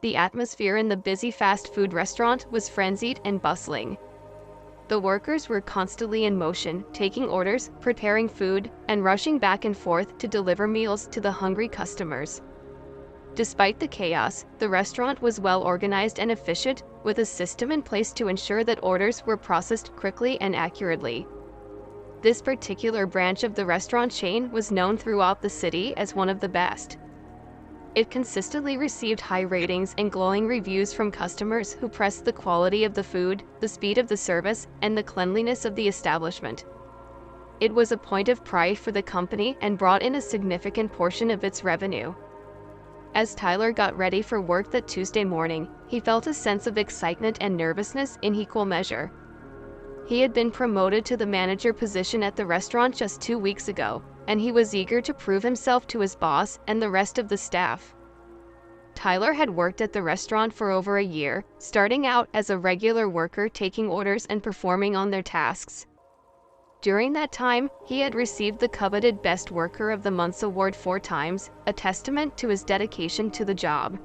The atmosphere in the busy fast food restaurant was frenzied and bustling. The workers were constantly in motion, taking orders, preparing food, and rushing back and forth to deliver meals to the hungry customers. Despite the chaos, the restaurant was well organized and efficient, with a system in place to ensure that orders were processed quickly and accurately. This particular branch of the restaurant chain was known throughout the city as one of the best. It consistently received high ratings and glowing reviews from customers who praised the quality of the food, the speed of the service, and the cleanliness of the establishment. It was a point of pride for the company and brought in a significant portion of its revenue. As Tyler got ready for work that Tuesday morning, he felt a sense of excitement and nervousness in equal measure. He had been promoted to the manager position at the restaurant just 2 weeks ago, and he was eager to prove himself to his boss and the rest of the staff. Tyler had worked at the restaurant for over a year, starting out as a regular worker taking orders and performing on their tasks. During that time, he had received the coveted Best Worker of the Month award 4 times, a testament to his dedication to the job.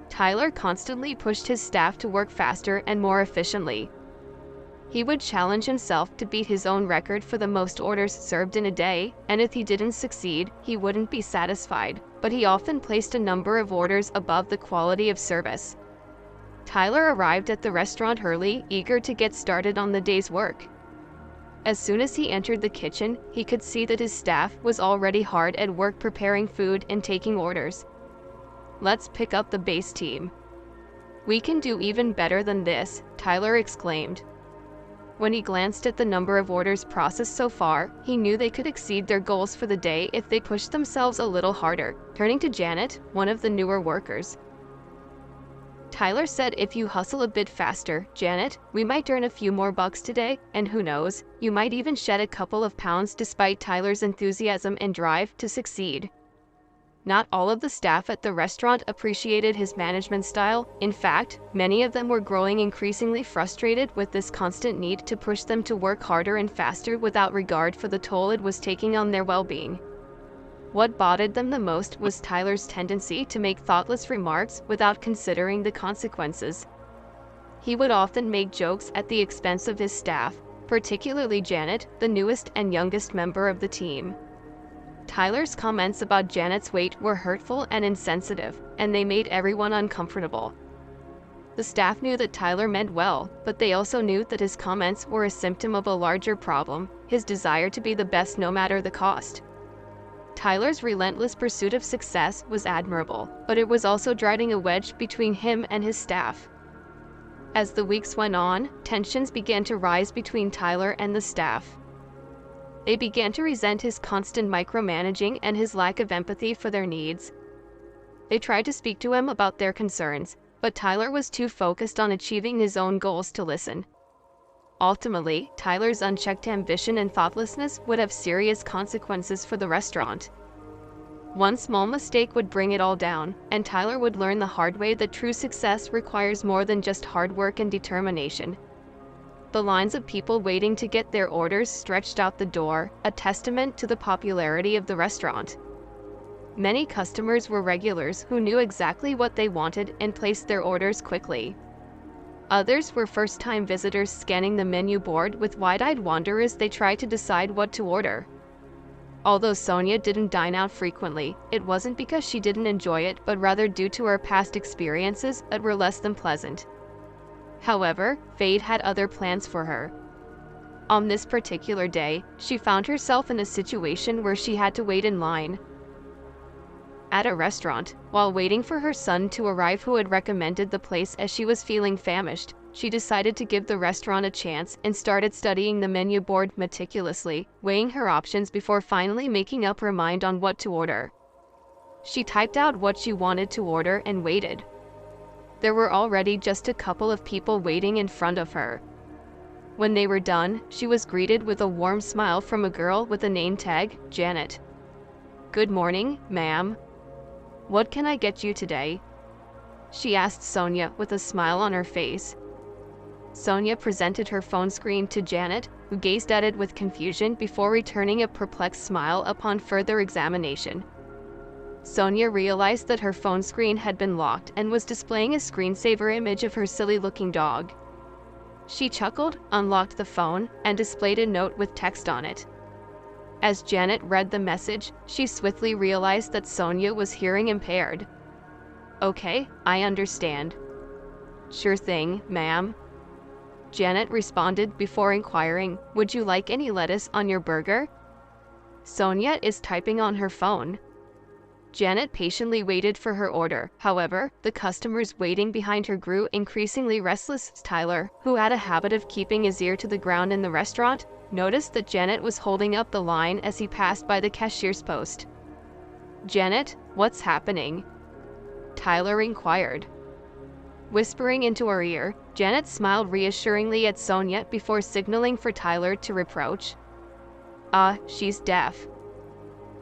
Tyler constantly pushed his staff to work faster and more efficiently. He would challenge himself to beat his own record for the most orders served in a day, and if he didn't succeed, he wouldn't be satisfied, but he often placed a number of orders above the quality of service. Tyler arrived at the restaurant early, eager to get started on the day's work. As soon as he entered the kitchen, he could see that his staff was already hard at work preparing food and taking orders. "Let's pick up the base team. We can do even better than this," Tyler exclaimed. When he glanced at the number of orders processed so far, he knew they could exceed their goals for the day if they pushed themselves a little harder. Turning to Janet, one of the newer workers, Tyler said, "If you hustle a bit faster, Janet, we might earn a few more bucks today, and who knows, you might even shed a couple of pounds." Despite Tyler's enthusiasm and drive to succeed, not all of the staff at the restaurant appreciated his management style. In fact, many of them were growing increasingly frustrated with this constant need to push them to work harder and faster without regard for the toll it was taking on their well-being. What bothered them the most was Tyler's tendency to make thoughtless remarks without considering the consequences. He would often make jokes at the expense of his staff, particularly Janet, the newest and youngest member of the team. Tyler's comments about Janet's weight were hurtful and insensitive, and they made everyone uncomfortable. The staff knew that Tyler meant well, but they also knew that his comments were a symptom of a larger problem, his desire to be the best no matter the cost. Tyler's relentless pursuit of success was admirable, but it was also driving a wedge between him and his staff. As the weeks went on, tensions began to rise between Tyler and the staff. They began to resent his constant micromanaging and his lack of empathy for their needs. They tried to speak to him about their concerns, but Tyler was too focused on achieving his own goals to listen. Ultimately, Tyler's unchecked ambition and thoughtlessness would have serious consequences for the restaurant. One small mistake would bring it all down, and Tyler would learn the hard way that true success requires more than just hard work and determination. The lines of people waiting to get their orders stretched out the door, a testament to the popularity of the restaurant. Many customers were regulars who knew exactly what they wanted and placed their orders quickly. Others were first-time visitors scanning the menu board with wide-eyed wonder as they tried to decide what to order. Although Sonia didn't dine out frequently, it wasn't because she didn't enjoy it, but rather due to her past experiences that were less than pleasant. However, fate had other plans for her. On this particular day, she found herself in a situation where she had to wait in line at a restaurant. While waiting for her son to arrive, who had recommended the place as she was feeling famished, she decided to give the restaurant a chance and started studying the menu board meticulously, weighing her options before finally making up her mind on what to order. She typed out what she wanted to order and waited. There were already just a couple of people waiting in front of her. When they were done, she was greeted with a warm smile from a girl with a name tag, Janet. "Good morning, ma'am. What can I get you today?" she asked Sonia with a smile on her face. Sonia presented her phone screen to Janet, who gazed at it with confusion before returning a perplexed smile upon further examination. Sonia realized that her phone screen had been locked and was displaying a screensaver image of her silly-looking dog. She chuckled, unlocked the phone, and displayed a note with text on it. As Janet read the message, she swiftly realized that Sonia was hearing impaired. "Okay, I understand." "Sure thing, ma'am." Janet responded before inquiring, "Would you like any lettuce on your burger?" Sonia is typing on her phone. Janet patiently waited for her order. However, the customers waiting behind her grew increasingly restless. Tyler, who had a habit of keeping his ear to the ground in the restaurant, noticed that Janet was holding up the line as he passed by the cashier's post. "Janet, what's happening?" Tyler inquired. Whispering into her ear, Janet smiled reassuringly at Sonia before signaling for Tyler to approach. She's deaf."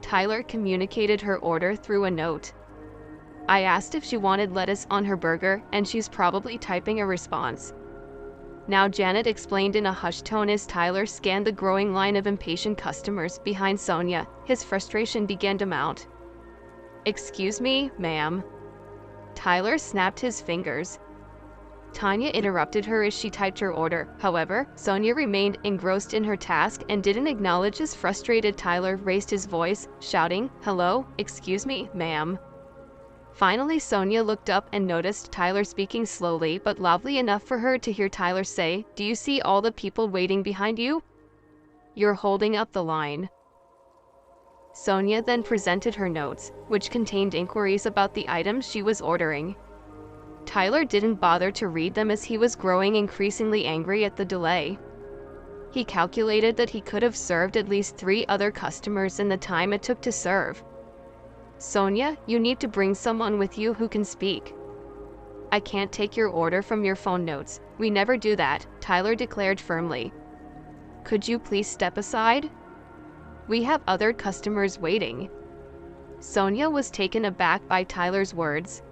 Tyler communicated her order through a note. "I asked if she wanted lettuce on her burger, and she's probably typing a response." Now Janet explained in a hushed tone as Tyler scanned the growing line of impatient customers behind Sonia. His frustration began to mount. "Excuse me, ma'am." Tyler snapped his fingers. Tanya interrupted her as she typed her order. However, Sonia remained engrossed in her task and didn't acknowledge as frustrated Tyler raised his voice, shouting, "Hello, excuse me, ma'am." Finally, Sonia looked up and noticed Tyler speaking slowly but loudly enough for her to hear Tyler say, "Do you see all the people waiting behind you? You're holding up the line." Sonia then presented her notes, which contained inquiries about the items she was ordering. Tyler didn't bother to read them as he was growing increasingly angry at the delay. He calculated that he could have served at least 3 other customers in the time it took to serve. "Sonia, you need to bring someone with you who can speak." "I can't take your order from your phone notes. We never do that," Tyler declared firmly. "Could you please step aside? We have other customers waiting." Sonia was taken aback by Tyler's words.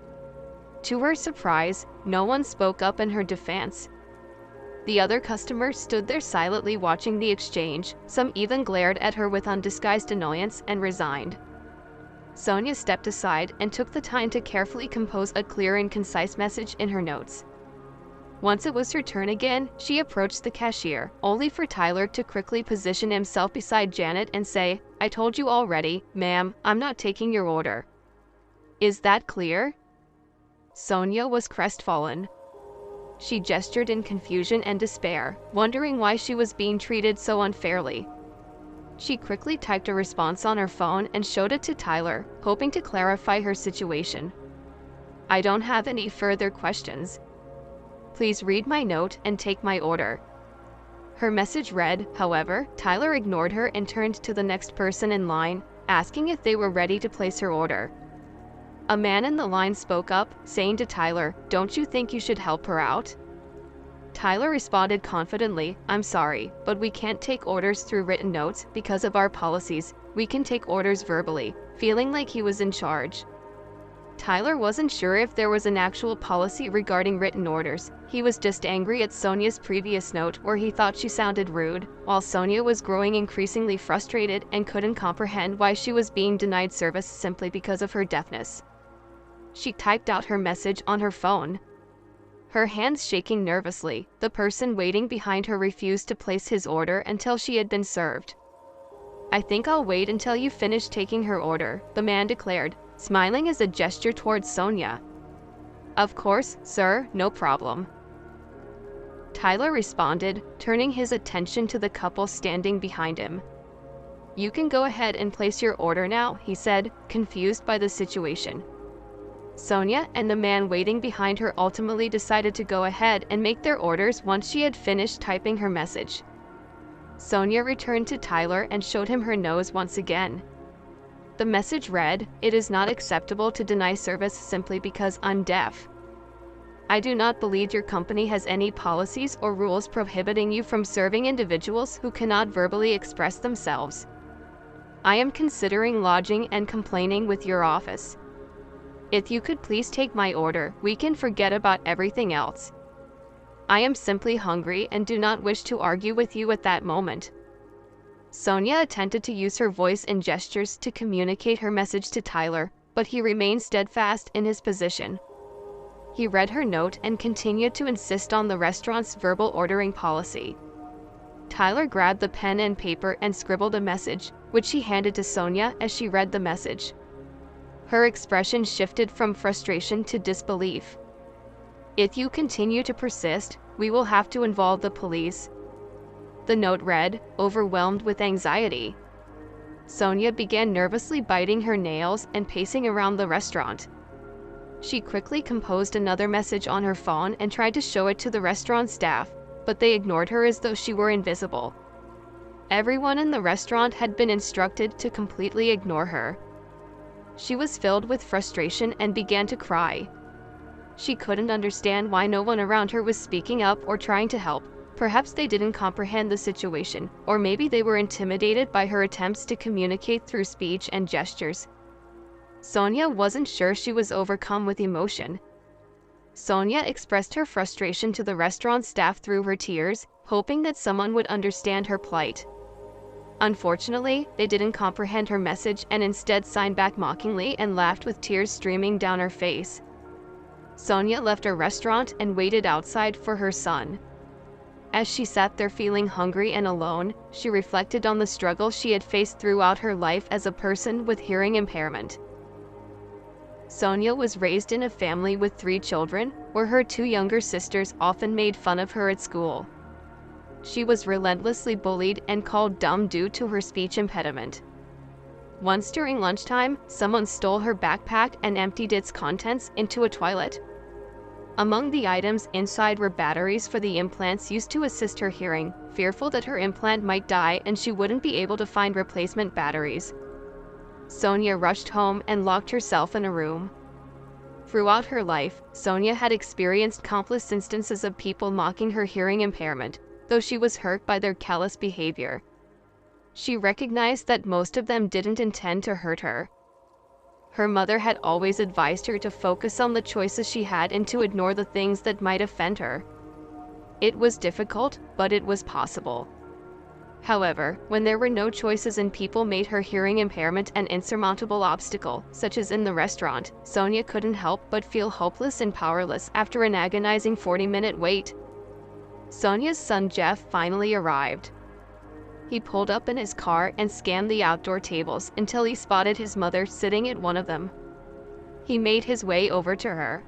To her surprise, no one spoke up in her defense. The other customers stood there silently watching the exchange. Some even glared at her with undisguised annoyance and resigned. Sonia stepped aside and took the time to carefully compose a clear and concise message in her notes. Once it was her turn again, she approached the cashier, only for Tyler to quickly position himself beside Janet and say, "I told you already, ma'am, I'm not taking your order." "Is that clear?" Sonia was crestfallen. She gestured in confusion and despair, wondering why she was being treated so unfairly. She quickly typed a response on her phone and showed it to Tyler, hoping to clarify her situation. "I don't have any further questions. Please read my note and take my order." Her message read. However, Tyler ignored her and turned to the next person in line, asking if they were ready to place her order. A man in the line spoke up, saying to Tyler, "Don't you think you should help her out?" Tyler responded confidently, "I'm sorry, but we can't take orders through written notes because of our policies. We can take orders verbally," feeling like he was in charge. Tyler wasn't sure if there was an actual policy regarding written orders. He was just angry at Sonia's previous note where he thought she sounded rude, while Sonia was growing increasingly frustrated and couldn't comprehend why she was being denied service simply because of her deafness. She typed out her message on her phone. Her hands shaking nervously, the person waiting behind her refused to place his order until she had been served. "I think I'll wait until you finish taking her order," the man declared, smiling as a gesture towards Sonia. "Of course, sir, no problem." Tyler responded, turning his attention to the couple standing behind him. "You can go ahead and place your order now," he said, confused by the situation. Sonia and the man waiting behind her ultimately decided to go ahead and make their orders once she had finished typing her message. Sonia returned to Tyler and showed him her nose once again. The message read, "It is not acceptable to deny service simply because I'm deaf. I do not believe your company has any policies or rules prohibiting you from serving individuals who cannot verbally express themselves. I am considering lodging and complaining with your office. If you could please take my order, we can forget about everything else. I am simply hungry and do not wish to argue with you at that moment." Sonia attempted to use her voice and gestures to communicate her message to Tyler, but he remained steadfast in his position. He read her note and continued to insist on the restaurant's verbal ordering policy. Tyler grabbed the pen and paper and scribbled a message, which he handed to Sonia as she read the message. Her expression shifted from frustration to disbelief. "If you continue to persist, we will have to involve the police," the note read, overwhelmed with anxiety. Sonia began nervously biting her nails and pacing around the restaurant. She quickly composed another message on her phone and tried to show it to the restaurant staff, but they ignored her as though she were invisible. Everyone in the restaurant had been instructed to completely ignore her. She was filled with frustration and began to cry. She couldn't understand why no one around her was speaking up or trying to help. Perhaps they didn't comprehend the situation, or maybe they were intimidated by her attempts to communicate through speech and gestures. Sonia wasn't sure she was overcome with emotion. Sonia expressed her frustration to the restaurant staff through her tears, hoping that someone would understand her plight. Unfortunately, they didn't comprehend her message and instead signed back mockingly and laughed with tears streaming down her face. Sonia left her restaurant and waited outside for her son. As she sat there feeling hungry and alone, she reflected on the struggle she had faced throughout her life as a person with hearing impairment. Sonia was raised in a family with 3 children, where her 2 younger sisters often made fun of her at school. She was relentlessly bullied and called dumb due to her speech impediment. Once during lunchtime, someone stole her backpack and emptied its contents into a toilet. Among the items inside were batteries for the implants used to assist her hearing, fearful that her implant might die and she wouldn't be able to find replacement batteries. Sonia rushed home and locked herself in a room. Throughout her life, Sonia had experienced countless instances of people mocking her hearing impairment, though she was hurt by their callous behavior. She recognized that most of them didn't intend to hurt her. Her mother had always advised her to focus on the choices she had and to ignore the things that might offend her. It was difficult, but it was possible. However, when there were no choices and people made her hearing impairment an insurmountable obstacle, such as in the restaurant, Sonia couldn't help but feel hopeless and powerless after an agonizing 40-minute wait. Sonia's son Jeff finally arrived. He pulled up in his car and scanned the outdoor tables until he spotted his mother sitting at one of them. He made his way over to her.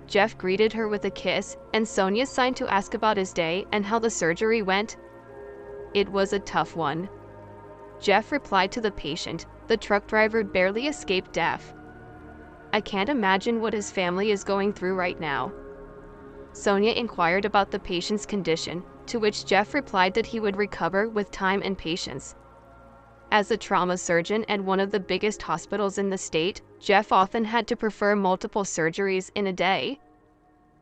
Jeff greeted her with a kiss, and Sonia signed to ask about his day and how the surgery went. "It was a tough one," Jeff replied to the patient. "The truck driver barely escaped death. I can't imagine what his family is going through right now." Sonia inquired about the patient's condition, to which Jeff replied that he would recover with time and patience. As a trauma surgeon at one of the biggest hospitals in the state, Jeff often had to perform multiple surgeries in a day.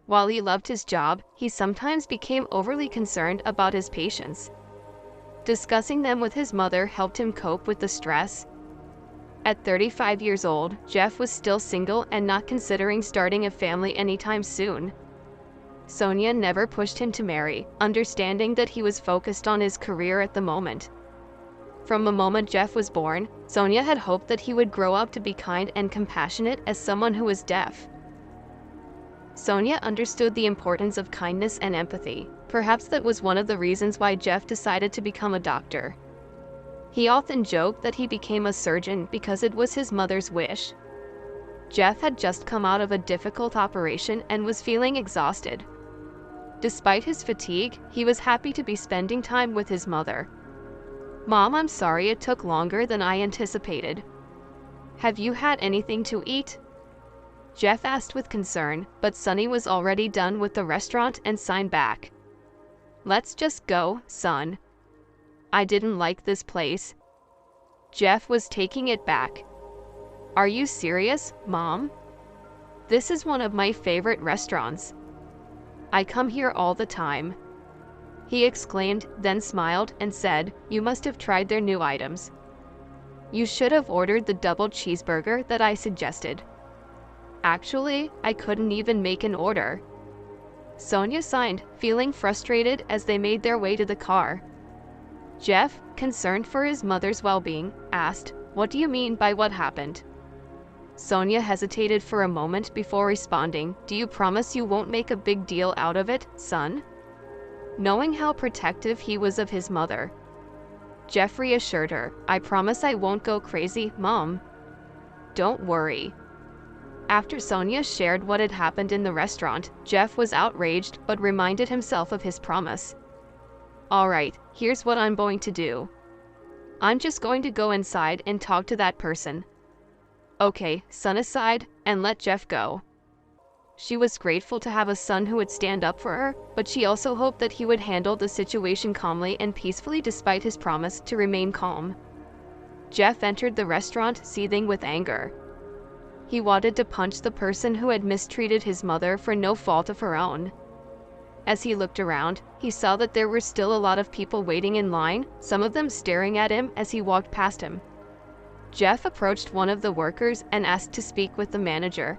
While he loved his job, he sometimes became overly concerned about his patients. Discussing them with his mother helped him cope with the stress. At 35 years old, Jeff was still single and not considering starting a family anytime soon. Sonia never pushed him to marry, understanding that he was focused on his career at the moment. From the moment Jeff was born, Sonia had hoped that he would grow up to be kind and compassionate as someone who was deaf. Sonia understood the importance of kindness and empathy. Perhaps that was one of the reasons why Jeff decided to become a doctor. He often joked that he became a surgeon because it was his mother's wish. Jeff had just come out of a difficult operation and was feeling exhausted. Despite his fatigue, he was happy to be spending time with his mother. "Mom, I'm sorry it took longer than I anticipated. Have you had anything to eat?" Jeff asked with concern, but Sonny was already done with the restaurant and signed back. "Let's just go, son. I didn't like this place." Jeff was taking it back. "Are you serious, Mom? This is one of my favorite restaurants. I come here all the time," he exclaimed, then smiled and said, "You must have tried their new items. You should have ordered the double cheeseburger that I suggested." "Actually, I couldn't even make an order." Sonia signed, feeling frustrated as they made their way to the car. Jeff, concerned for his mother's well-being, asked, "What do you mean by what happened?" Sonia hesitated for a moment before responding, "Do you promise you won't make a big deal out of it, son?" Knowing how protective he was of his mother, Jeff reassured her, "I promise I won't go crazy, Mom. Don't worry." After Sonia shared what had happened in the restaurant, Jeff was outraged but reminded himself of his promise. "All right, here's what I'm going to do. I'm just going to go inside and talk to that person." "Okay, son aside, and let Jeff go." She was grateful to have a son who would stand up for her, but she also hoped that he would handle the situation calmly and peacefully despite his promise to remain calm. Jeff entered the restaurant seething with anger. He wanted to punch the person who had mistreated his mother for no fault of her own. As he looked around, he saw that there were still a lot of people waiting in line, some of them staring at him as he walked past him. Jeff approached one of the workers and asked to speak with the manager.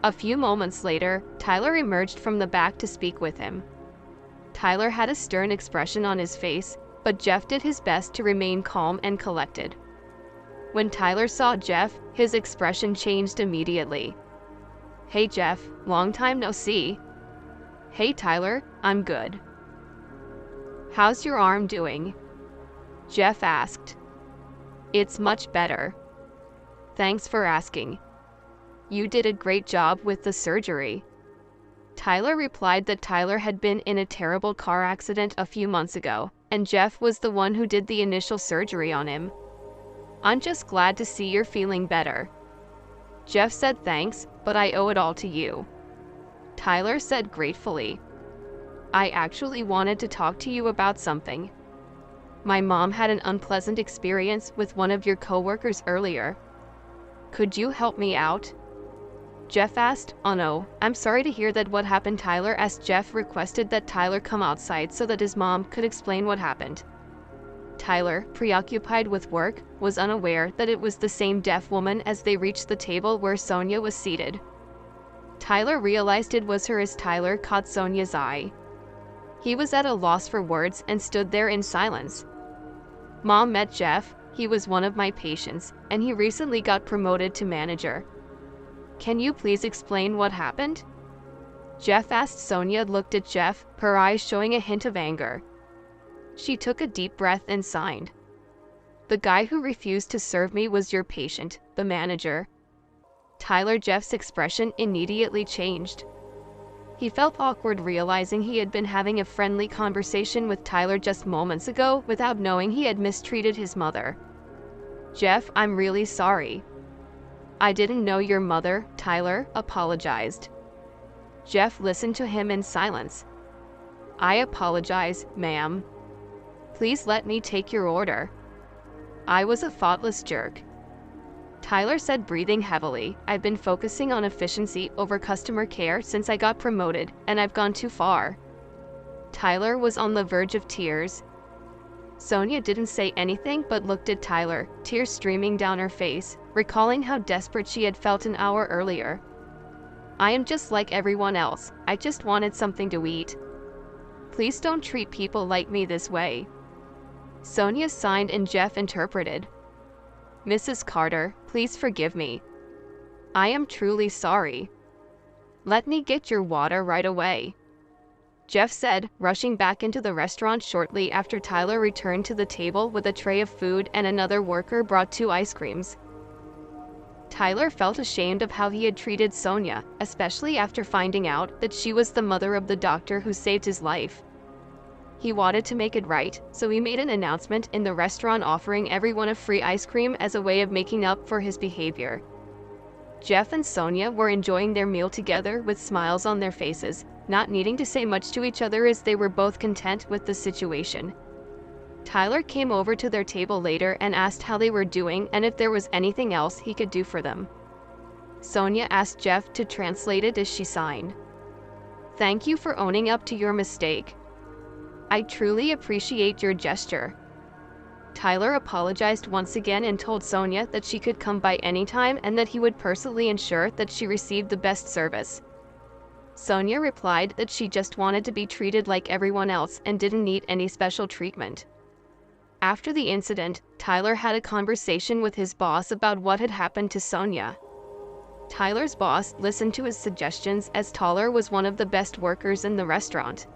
A few moments later, Tyler emerged from the back to speak with him. Tyler had a stern expression on his face, but Jeff did his best to remain calm and collected. When Tyler saw Jeff, his expression changed immediately. "Hey Jeff, long time no see." "Hey Tyler, I'm good. How's your arm doing?" Jeff asked. "It's much better. Thanks for asking. You did a great job with the surgery." Tyler replied that Tyler had been in a terrible car accident a few months ago, and Jeff was the one who did the initial surgery on him. "I'm just glad to see you're feeling better." Jeff said thanks, but I owe it all to you. Tyler said gratefully, "I actually wanted to talk to you about something. My mom had an unpleasant experience with one of your coworkers earlier. Could you help me out?" Jeff asked. "Oh no, I'm sorry to hear that. What happened?" Tyler asked. Jeff requested that Tyler come outside so that his mom could explain what happened. Tyler, preoccupied with work, was unaware that it was the same deaf woman as they reached the table where Sonia was seated. Tyler realized it was her as Tyler caught Sonia's eye. He was at a loss for words and stood there in silence. "Mom met Jeff. He was one of my patients, and he recently got promoted to manager. Can you please explain what happened?" Jeff asked. Sonia looked at Jeff, her eyes showing a hint of anger. She took a deep breath and signed. "The guy who refused to serve me was your patient, the manager." Jeff's expression immediately changed. He felt awkward realizing he had been having a friendly conversation with Tyler just moments ago without knowing he had mistreated his mother. "Jeff, I'm really sorry. I didn't know your mother," Tyler apologized. Jeff listened to him in silence. "I apologize, ma'am. Please let me take your order. I was a thoughtless jerk." Tyler said, breathing heavily, "I've been focusing on efficiency over customer care since I got promoted, and I've gone too far." Tyler was on the verge of tears. Sonia didn't say anything but looked at Tyler, tears streaming down her face, recalling how desperate she had felt an hour earlier. "I am just like everyone else. I just wanted something to eat. Please don't treat people like me this way." Sonia signed and Jeff interpreted. "Mrs. Carter, please forgive me. I am truly sorry. Let me get your water right away," Jeff said, rushing back into the restaurant shortly after Tyler returned to the table with a tray of food and another worker brought 2 ice creams. Tyler felt ashamed of how he had treated Sonia, especially after finding out that she was the mother of the doctor who saved his life. He wanted to make it right, so he made an announcement in the restaurant offering everyone a free ice cream as a way of making up for his behavior. Jeff and Sonia were enjoying their meal together with smiles on their faces, not needing to say much to each other as they were both content with the situation. Tyler came over to their table later and asked how they were doing and if there was anything else he could do for them. Sonia asked Jeff to translate it as she signed. "Thank you for owning up to your mistake. I truly appreciate your gesture." Tyler apologized once again and told Sonia that she could come by anytime and that he would personally ensure that she received the best service. Sonia replied that she just wanted to be treated like everyone else and didn't need any special treatment. After the incident, Tyler had a conversation with his boss about what had happened to Sonia. Tyler's boss listened to his suggestions as Tyler was one of the best workers in the restaurant.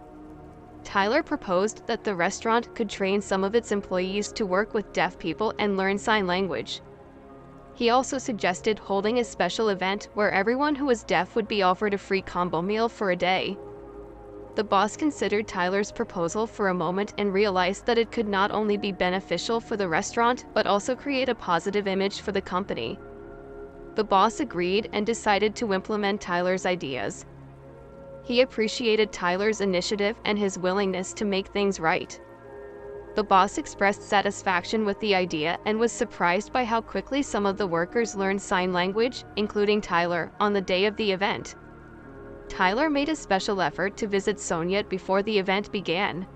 Tyler proposed that the restaurant could train some of its employees to work with deaf people and learn sign language. He also suggested holding a special event where everyone who was deaf would be offered a free combo meal for a day. The boss considered Tyler's proposal for a moment and realized that it could not only be beneficial for the restaurant but also create a positive image for the company. The boss agreed and decided to implement Tyler's ideas. He appreciated Tyler's initiative and his willingness to make things right. The boss expressed satisfaction with the idea and was surprised by how quickly some of the workers learned sign language, including Tyler, on the day of the event. Tyler made a special effort to visit Sonia before the event began.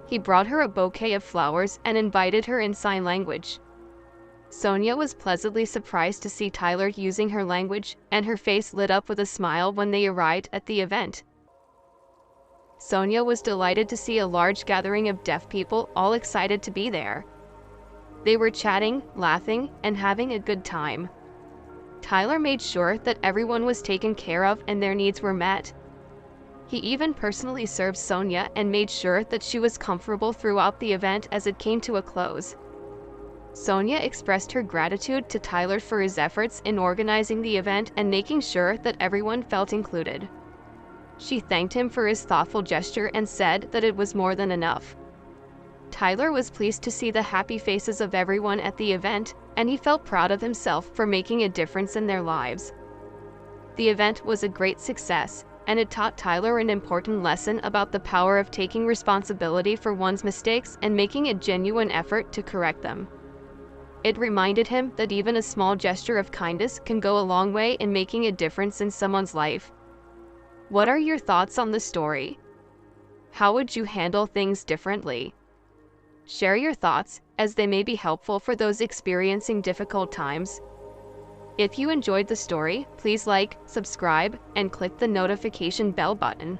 He brought her a bouquet of flowers and invited her in sign language. Sonia was pleasantly surprised to see Tyler using her language, and her face lit up with a smile when they arrived at the event. Sonia was delighted to see a large gathering of deaf people, all excited to be there. They were chatting, laughing, and having a good time. Tyler made sure that everyone was taken care of and their needs were met. He even personally served Sonia and made sure that she was comfortable throughout the event as it came to a close. Sonia expressed her gratitude to Tyler for his efforts in organizing the event and making sure that everyone felt included. She thanked him for his thoughtful gesture and said that it was more than enough. Tyler was pleased to see the happy faces of everyone at the event, and he felt proud of himself for making a difference in their lives. The event was a great success, and it taught Tyler an important lesson about the power of taking responsibility for one's mistakes and making a genuine effort to correct them. It reminded him that even a small gesture of kindness can go a long way in making a difference in someone's life. What are your thoughts on the story? How would you handle things differently? Share your thoughts, as they may be helpful for those experiencing difficult times. If you enjoyed the story, please like, subscribe, and click the notification bell button.